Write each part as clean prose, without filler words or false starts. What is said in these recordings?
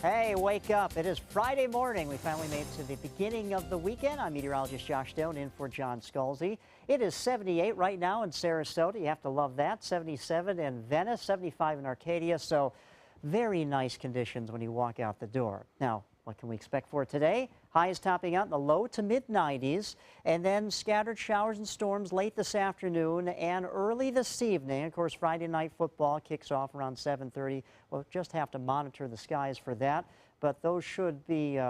Hey, wake up. It is Friday morning. We finally made it to the beginning of the weekend. I'm meteorologist Josh Stone in for John Scalzi. It is 78 right now in Sarasota. You have to love that. 77 in Venice, 75 in Arcadia. So very nice conditions when you walk out the door. Now, what can we expect for today? Highs topping out in the low to mid 90s, and then scattered showers and storms late this afternoon and early this evening. Of course, Friday night football kicks off around 7:30. We'll just have to monitor the skies for that, but those should be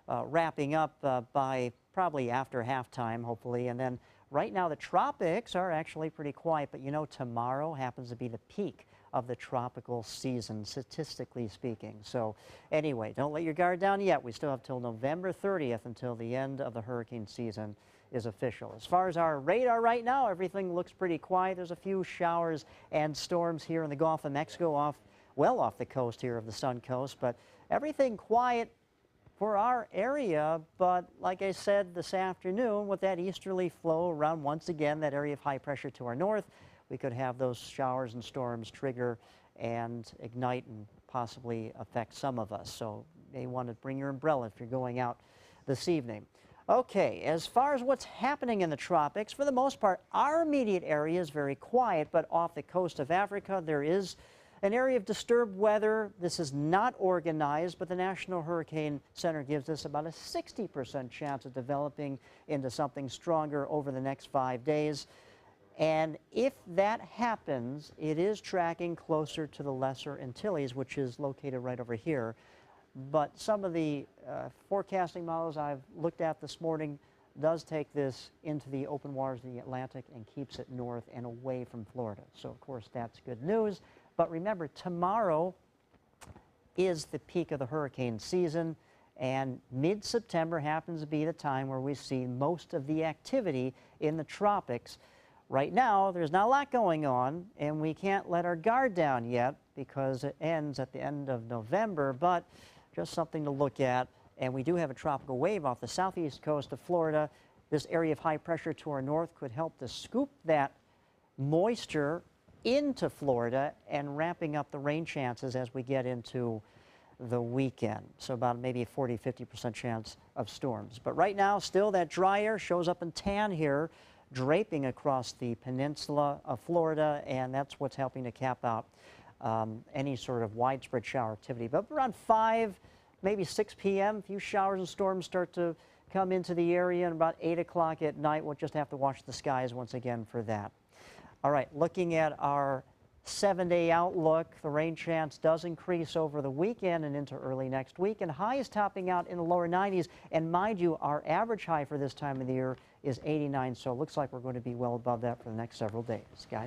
wrapping up by probably after halftime, hopefully. And then right now the tropics are actually pretty quiet, but you know, tomorrow happens to be the peak of the tropical season, statistically speaking. So anyway, don't let your guard down yet. We still have till November 30th until the end of the hurricane season is official. As far as our radar right now, everything looks pretty quiet. There's a few showers and storms here in the Gulf of Mexico, well off the coast here of the Suncoast, but everything quiet for our area. But like I said this afternoon, with that easterly flow around once again, that area of high pressure to our north, we could have those showers and storms trigger and ignite and possibly affect some of us. So you may want to bring your umbrella if you're going out this evening. Okay, as far as what's happening in the tropics, for the most part, our immediate area is very quiet, but off the coast of Africa, there is an area of disturbed weather. This is not organized, but the National Hurricane Center gives us about a 60% chance of developing into something stronger over the next 5 days. And if that happens, it is tracking closer to the Lesser Antilles, which is located right over here. But some of the forecasting models I've looked at this morning does take this into the open waters of the Atlantic and keeps it north and away from Florida. So, of course, that's good news. But remember, tomorrow is the peak of the hurricane season, and mid-September happens to be the time where we see most of the activity in the tropics. Right now, there's not a lot going on, and we can't let our guard down yet because it ends at the end of November, but just something to look at. And we do have a tropical wave off the southeast coast of Florida. This area of high pressure to our north could help to scoop that moisture into Florida and ramping up the rain chances as we get into the weekend. So about maybe a 40–50% chance of storms. But right now, still that dry air shows up in tan here, draping across the peninsula of Florida, and that's what's helping to cap out any sort of widespread shower activity. But around 5, maybe 6 p.m., a few showers and storms start to come into the area, and about 8 o'clock at night, we'll just have to watch the skies once again for that. All right, looking at our 7-day outlook, the rain chance does increase over the weekend and into early next week, and highs topping out in the lower 90s. And mind you, our average high for this time of the year is 89, so it looks like we're going to be well above that for the next several days. Guys.